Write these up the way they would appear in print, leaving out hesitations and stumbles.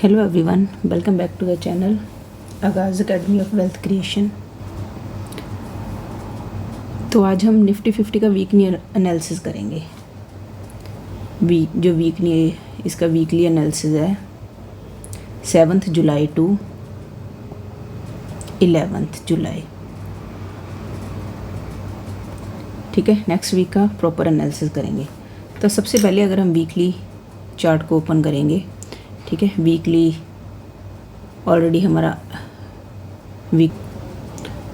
Hello everyone, welcome back to the channel Aagaz academy of wealth creation. तो आज हम Nifty 50 का वीकली एनालिसिस करेंगे। इसका वीकली एनालिसिस है 7 जुलाई टू 11 जुलाई। ठीक है, नेक्स्ट वीक का प्रॉपर एनालिसिस करेंगे। तो सबसे पहले अगर हम वीकली चार्ट को ओपन करेंगे, ठीक है, वीकली ऑलरेडी हमारा वीक।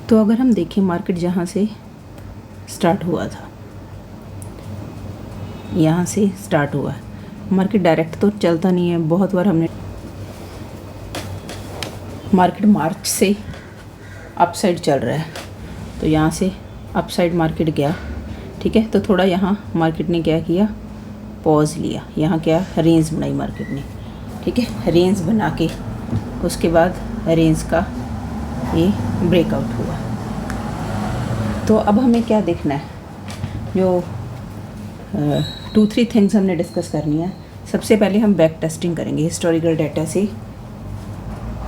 तो अगर हम देखें मार्केट जहाँ से स्टार्ट हुआ था, यहाँ से स्टार्ट हुआ है मार्केट। डायरेक्ट तो चलता नहीं है, बहुत बार हमने मार्केट मार्च से अपसाइड चल रहा है, तो यहाँ से अपसाइड मार्केट गया। ठीक है, तो थोड़ा यहाँ मार्केट ने क्या किया, पॉज लिया। यहाँ क्या रेंज बनाई मार्केट ने, ठीक है, रेंज बना के उसके बाद रेंज का ये ब्रेकआउट हुआ। तो अब हमें क्या देखना है, जो 2-3 थिंग्स हमने डिस्कस करनी है। सबसे पहले हम बैक टेस्टिंग करेंगे, हिस्टोरिकल डाटा से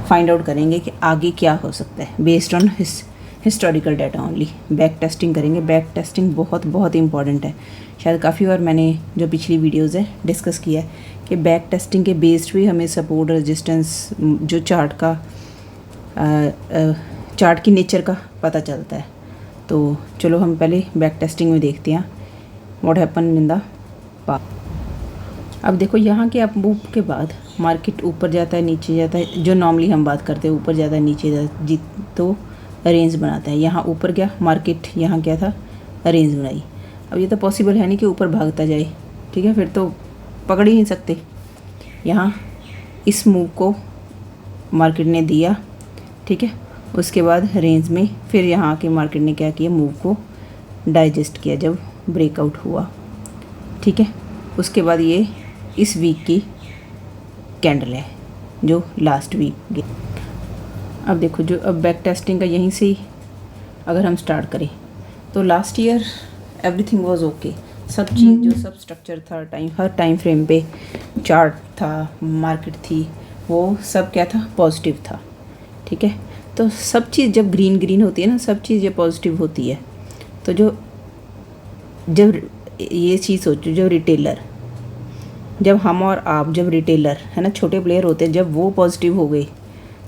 फाइंड आउट करेंगे कि आगे क्या हो सकता है based on historical data only. Back testing करेंगे। बैक टेस्टिंग बहुत बहुत इंपॉर्टेंट है। शायद काफ़ी बार मैंने जो पिछली वीडियोज़ है डिस्कस किया है कि बैक टेस्टिंग के बेस्ड भी हमें सपोर्ट रेजिस्टेंस, जो चार्ट की नेचर का पता चलता है। तो चलो हम पहले बैक टेस्टिंग में देखते हैं what happen in the past. अब देखो यहाँ के अप मूव के बाद मार्केट ऊपर जाता है, नीचे जाता है, जो नॉर्मली हम बात करते हैं ऊपर जाता है नीचे जाता है, तो रेंज बनाता है। यहाँ ऊपर गया मार्केट, यहाँ क्या था, रेंज बनाई। अब ये तो पॉसिबल है नहीं कि ऊपर भागता जाए, ठीक है, फिर तो पकड़ ही नहीं सकते। यहाँ इस मूव को मार्केट ने दिया, ठीक है, उसके बाद रेंज में फिर यहाँ के मार्केट ने क्या किया, मूव को डाइजेस्ट किया जब ब्रेकआउट हुआ। ठीक है, उसके बाद ये इस वीक की कैंडल है जो लास्ट वीक गई। अब देखो, जो अब बैक टेस्टिंग का यहीं से अगर हम स्टार्ट करें तो last year everything was okay. सब चीज़ जो सब स्ट्रक्चर था, हर टाइम फ्रेम पे चार्ट था, मार्केट थी, वो सब क्या था, पॉजिटिव था। ठीक है, तो सब चीज़ जब ग्रीन ग्रीन होती है ना, सब चीज़ जब पॉजिटिव होती है, तो जब ये चीज़ सोचो, जब हम और आप, जब रिटेलर है ना, छोटे प्लेयर होते हैं, जब वो पॉजिटिव हो गए,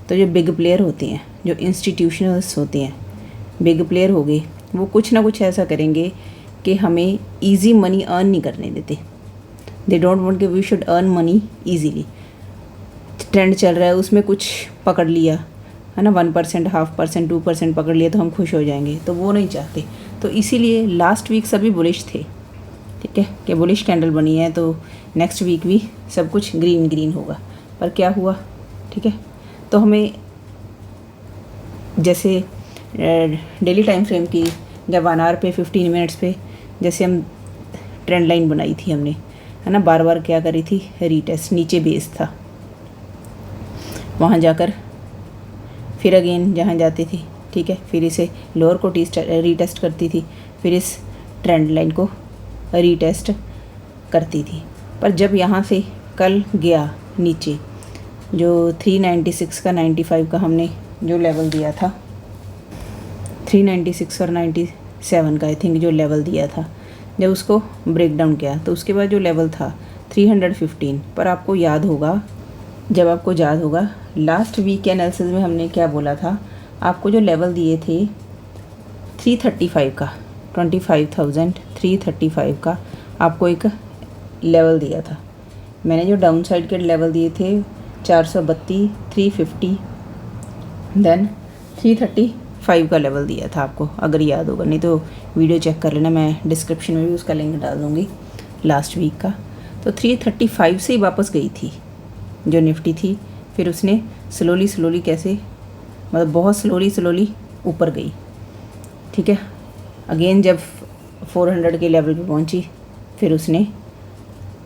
तो जो बिग प्लेयर होते हैं, जो इंस्टीट्यूशनल्स होते हैं, बिग प्लेयर हो गए, वो कुछ ना कुछ ऐसा करेंगे कि हमें इजी मनी अर्न नहीं करने देते। दे डोंट वांट कि we should earn money easily. Trend चल रहा है, उसमें कुछ पकड़ लिया है ना, 1%, 0.5%, 2% पकड़ लिया तो हम खुश हो जाएंगे, तो वो नहीं चाहते। तो इसीलिए लास्ट वीक सभी बुलिश थे, ठीक है, कि बुलिश कैंडल बनी है तो नेक्स्ट वीक भी सब कुछ ग्रीन ग्रीन होगा। पर क्या हुआ, ठीक है, तो हमें जैसे डेली टाइम फ्रेम की, जब 1 आवर पे 15 मिनट्स पे जैसे हम ट्रेंड लाइन बनाई थी हमने, है ना, बार बार क्या करी थी, रीटेस्ट, नीचे बेस था, वहाँ जाकर फिर अगेन जहाँ जाती थी, ठीक है, फिर इसे लोअर को रीटेस्ट करती थी, फिर इस ट्रेंड लाइन को रीटेस्ट करती थी। पर जब यहाँ से कल गया नीचे, जो 396 का 95 का हमने जो लेवल दिया था, 396 और 97 का आई थिंक जो लेवल दिया था, जब उसको ब्रेक डाउन किया तो उसके बाद जो लेवल था 315। पर आपको याद होगा, लास्ट वीक के एनालिसिस में हमने क्या बोला था, आपको जो लेवल दिए थे 335 का, 25,335 का आपको एक लेवल दिया था। मैंने जो डाउन साइड के लेवल दिए थे 432, 350, देन 335 का लेवल दिया था आपको, अगर याद होगा, नहीं तो वीडियो चेक कर लेना, मैं डिस्क्रिप्शन में भी उसका लिंक डाल दूँगी लास्ट वीक का। तो 335 से ही वापस गई थी जो निफ्टी थी, फिर उसने स्लोली कैसे, मतलब बहुत स्लोली ऊपर गई। ठीक है, अगेन जब 400 के लेवल पे पहुंची, फिर उसने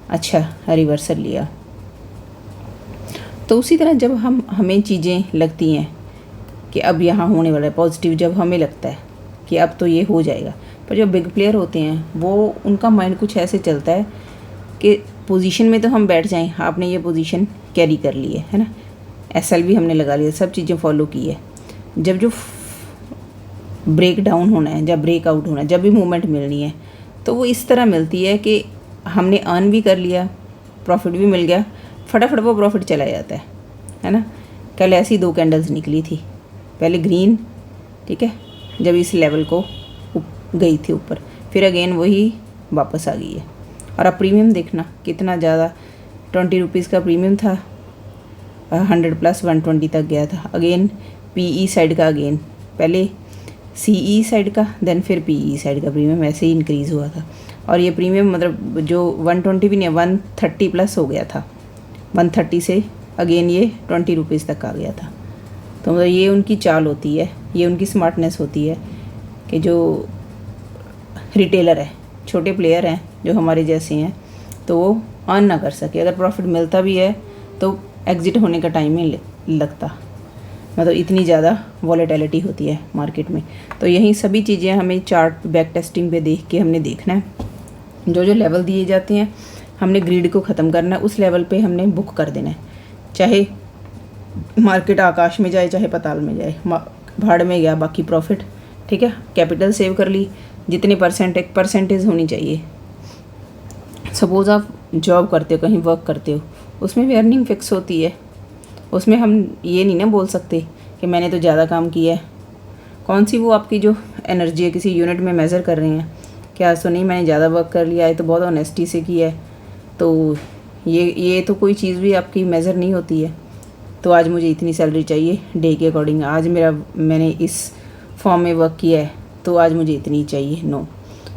अच्छा रिवर्सल लिया। तो उसी तरह जब हमें चीज़ें लगती हैं कि अब यहाँ होने वाला है पॉजिटिव, जब हमें लगता है कि अब तो ये हो जाएगा, पर जो बिग प्लेयर होते हैं वो, उनका माइंड कुछ ऐसे चलता है कि पोजीशन में तो हम बैठ जाएं, आपने ये पोजीशन कैरी कर ली है ना, एसएल भी हमने लगा लिया, सब चीज़ें फॉलो की है। जब जो ब्रेक डाउन होना है, जब ब्रेक आउट होना है, जब भी मूवमेंट मिलनी है, तो वो इस तरह मिलती है कि हमने अर्न भी कर लिया, प्रॉफिट भी मिल गया, फटाफट वो प्रॉफिट चला जाता है ना। कल ऐसी 2 कैंडल्स निकली थी, पहले ग्रीन, ठीक है, जब इस लेवल को गई थी ऊपर, फिर अगेन वही वापस आ गई है। और अब प्रीमियम देखना कितना ज़्यादा, 20 रुपीज़ का प्रीमियम था, 100 प्लस 120 तक गया था। अगेन पीई साइड का, अगेन पहले सीई साइड का, देन फिर पीई साइड का प्रीमियम ऐसे ही इंक्रीज़ हुआ था। और ये प्रीमियम मतलब जो 120 भी नहीं, 130 प्लस हो गया था, 130 से अगेन ये 20 रुपीज़ तक आ गया था। तो मतलब ये उनकी चाल होती है, ये उनकी स्मार्टनेस होती है कि जो रिटेलर है, छोटे प्लेयर हैं जो हमारे जैसे हैं, तो वो अर्न ना कर सके। अगर प्रॉफिट मिलता भी है तो एग्ज़िट होने का टाइम ही लगता, मतलब इतनी ज़्यादा वॉलेटिलिटी होती है मार्केट में। तो यही सभी चीज़ें हमें चार्ट बैक टेस्टिंग पे देख के हमने देखना है। जो जो लेवल दिए जाते हैं हमने ग्रीड को ख़त्म करना है, उस लेवल पे हमने बुक कर देना है, चाहे मार्केट आकाश में जाए चाहे पाताल में जाए, भाड़ में गया बाकी प्रॉफिट, ठीक है। कैपिटल सेव कर ली, जितने परसेंट, एक परसेंटेज होनी चाहिए। सपोज़ आप जॉब करते हो, कहीं वर्क करते हो, उसमें भी अर्निंग फिक्स होती है, उसमें हम ये नहीं ना बोल सकते कि मैंने तो ज़्यादा काम किया है। कौन सी वो आपकी जो एनर्जी है किसी यूनिट में मेज़र कर रहे हैं, क्या तो नहीं मैंने ज़्यादा वर्क कर लिया है तो बहुत ऑनेस्टी से किया है, तो ये तो कोई चीज़ भी आपकी मेज़र नहीं होती है। तो आज मुझे इतनी सैलरी चाहिए डे के अकॉर्डिंग, आज मैंने इस फॉर्म में वर्क किया है तो आज मुझे इतनी चाहिए, नो।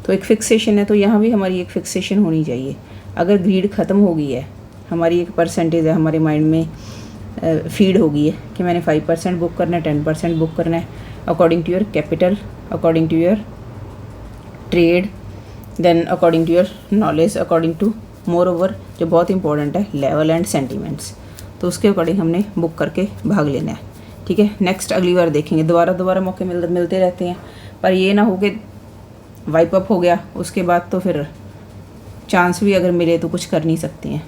तो एक फिक्सेशन है, तो यहाँ भी हमारी एक फिक्सेशन होनी चाहिए। अगर ग्रीड ख़त्म हो गई है, हमारी एक परसेंटेज है हमारे माइंड में फीड हो गई है कि मैंने 5% बुक करना है, 10% बुक करना है, according to your capital, according to your trade, then according to your knowledge, according to moreover जो बहुत इंपॉर्टेंट है लेवल एंड सेंटीमेंट्स, तो उसके अकॉर्डिंग हमने बुक करके भाग लेना है, ठीक है। नेक्स्ट अगली बार देखेंगे, दोबारा मौके मिलते रहते हैं, पर ये ना हो कि वाइप अप हो गया उसके बाद तो फिर चांस भी अगर मिले तो कुछ कर नहीं सकते हैं।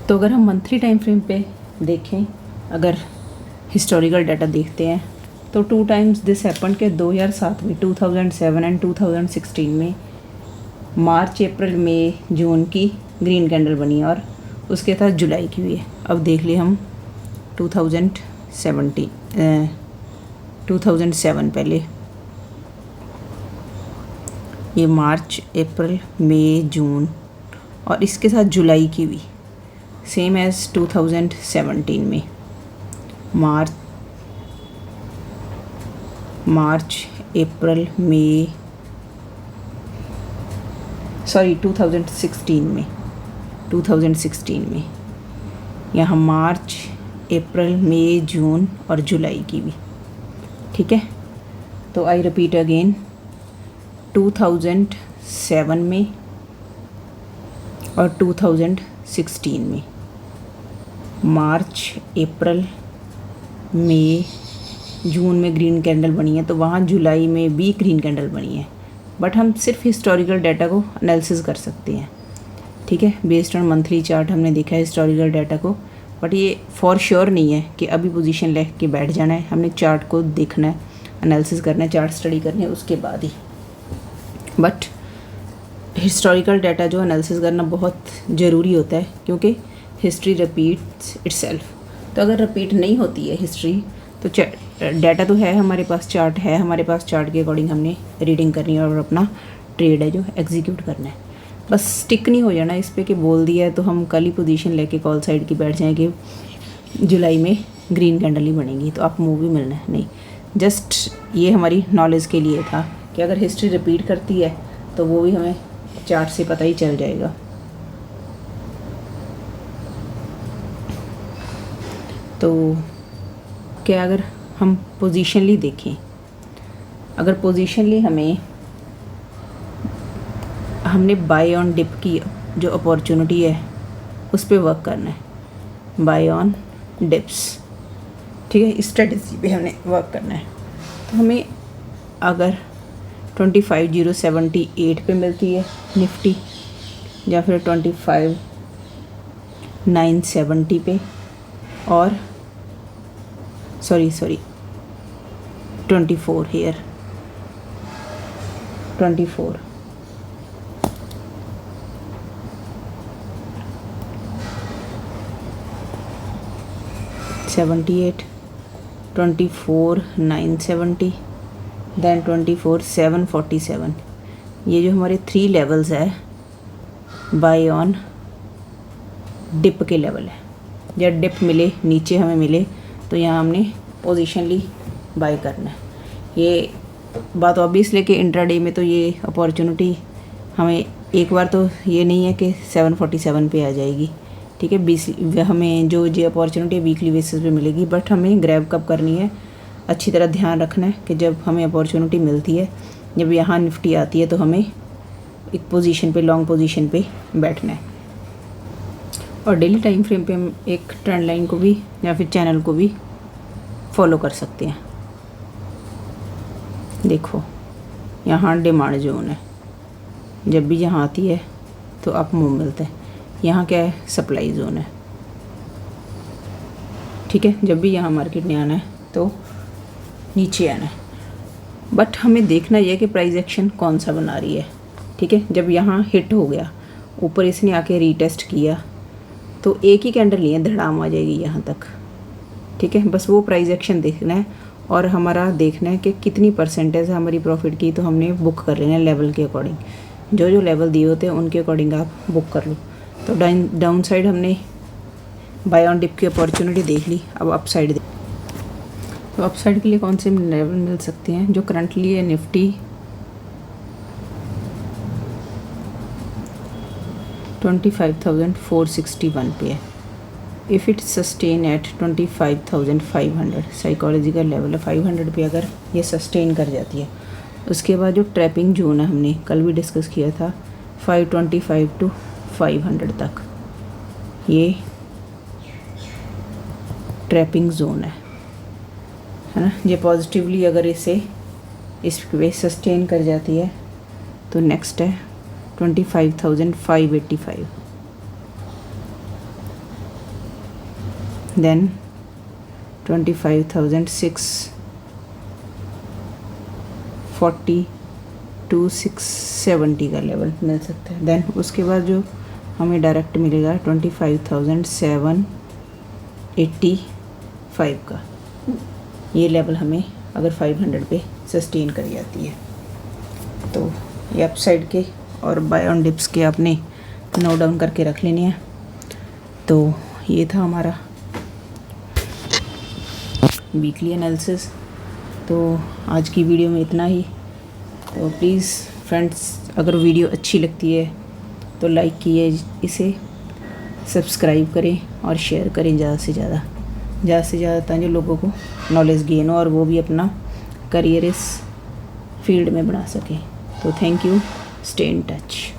तो अगर हम मंथली टाइम फ्रेम पे देखें, अगर हिस्टोरिकल डाटा देखते हैं तो 2 टाइम्स दिस हैपन के 2007 में, 2007 एंड 2016 में मार्च, अप्रैल, मई, जून की ग्रीन कैंडल बनी और उसके साथ जुलाई की हुई है। अब देख लिए हम 2007 पहले, ये मार्च, अप्रैल, मई, जून और इसके साथ जुलाई की हुई, सेम एज 2017 में मार्च, अप्रैल, मई, 2016 में यहाँ मार्च, अप्रैल, मई, जून और जुलाई की भी, ठीक है। तो आई रिपीट अगेन, 2007 में और 2016 में मार्च, अप्रैल, मई, जून में ग्रीन कैंडल बनी है, तो वहाँ जुलाई में भी ग्रीन कैंडल बनी है। बट हम सिर्फ हिस्टोरिकल डाटा को एनालिसिस कर सकते हैं, ठीक है। बेस्ड ऑन मंथली चार्ट हमने देखा है हिस्टोरिकल डाटा को, बट ये फॉर श्योर नहीं है कि अभी पोजीशन लेके के बैठ जाना है। हमने चार्ट को देखना है, एनालिसिस करना है, चार्ट स्टडी करनी है, उसके बाद ही। बट हिस्टोरिकल डाटा जो एनालिसिस करना बहुत ज़रूरी होता है, क्योंकि हिस्ट्री रिपीट्स इटसेल्फ। तो अगर रिपीट नहीं होती है हिस्ट्री, तो डाटा तो है हमारे पास, चार्ट है हमारे पास, चार्ट के अकॉर्डिंग हमने रीडिंग करनी है और अपना ट्रेड है जो एग्जीक्यूट करना है। बस स्टिक नहीं हो जाना इस पे कि बोल दिया है तो हम कल ही पोजीशन लेके कॉल साइड की बैठ जाएं कि जुलाई में ग्रीन कैंडल ही बनेगी तो आप मूव भी मिलना है, नहीं। जस्ट ये हमारी नॉलेज के लिए था कि अगर हिस्ट्री रिपीट करती है तो वो भी हमें चार्ट से पता ही चल जाएगा। तो क्या अगर हम पोजीशनली देखें, अगर पोजीशनली हमने बाय ऑन डिप की जो अपॉर्चुनिटी है उस पर वर्क करना है, बाय ऑन डिप्स, ठीक है। स्ट्रेटजी पे हमने वर्क करना है। तो हमें अगर 25,078 पे मिलती है निफ्टी, या फिर 25,970 पे, और सॉरी 24 हेयर 24 78 24,970 दैन 24,747। ये जो हमारे 3 लेवल्स है बाय ऑन डिप के लेवल है। जब डिप मिले, नीचे हमें मिले, तो यहाँ हमने पोजीशन ली, बाय करना है। ये बात ऑब्वियस है कि इंट्राडे में तो ये अपॉर्चुनिटी हमें एक बार तो ये नहीं है कि 747 पे आ जाएगी, ठीक है। 20 हमें जो अपॉर्चुनिटी वीकली बेसिस पे मिलेगी, बट हमें ग्रैब कब करनी है, अच्छी तरह ध्यान रखना है कि जब हमें अपॉर्चुनिटी मिलती है, जब यहाँ निफ्टी आती है, तो हमें एक पोजीशन पे, लॉन्ग पोजीशन पे बैठना है। और डेली टाइम फ्रेम पे हम एक ट्रेंड लाइन को भी या फिर चैनल को भी फॉलो कर सकते हैं। देखो यहाँ डिमांड जोन है, जब भी यहाँ आती है तो अप मूव मिलता है। यहाँ क्या है, सप्लाई जोन है, ठीक है। जब भी यहाँ मार्केट में आना है तो नीचे आना है, बट हमें देखना यह कि प्राइस एक्शन कौन सा बना रही है, ठीक है। जब यहाँ हिट हो गया, ऊपर इसने आके रीटेस्ट किया, तो एक ही कैंडल लिए धड़ाम आ जाएगी यहाँ तक, ठीक है। बस वो प्राइस एक्शन देखना है और हमारा देखना है कि कितनी परसेंटेज है हमारी प्रॉफिट की, तो हमने बुक कर लेना है लेवल के अकॉर्डिंग। जो लेवल दिए होते हैं उनके अकॉर्डिंग आप बुक कर लो। तो डाउन साइड हमने बाय ऑन डिप की अपॉर्चुनिटी देख ली, अब अप साइड तो अप साइड के लिए कौन से लेवल मिल सकते हैं, जो करंटली है निफ्टी 25,461 पे है। If it sustain at 25,500 psychological level है, 500 पे अगर ये सस्टेन कर जाती है, उसके बाद जो ट्रैपिंग जोन है, हमने कल भी डिस्कस किया था 525 टू 500 तक, ये ट्रैपिंग जोन है ना। ये पॉजिटिवली अगर इस पे सस्टेन कर जाती है, तो नेक्स्ट है 25,585, देन 25,640 टू 670 का लेवल मिल सकता है। देन उसके बाद जो हमें डायरेक्ट मिलेगा 25,785 का, ये लेवल हमें अगर 500 पे सस्टेन कर जाती है, तो ये अप साइड के और बाय ऑन डिप्स के आपने नोट डाउन करके रख लेने हैं। तो ये था हमारा वीकली एनालिसिस। तो आज की वीडियो में इतना ही। तो प्लीज़ फ्रेंड्स, अगर वीडियो अच्छी लगती है तो लाइक कीजिए, इसे सब्सक्राइब करें और शेयर करें ज़्यादा से ज़्यादा ताकि लोगों को नॉलेज गेन हो और वो भी अपना करियर इस फील्ड में बना सकें। तो thank you, stay in touch.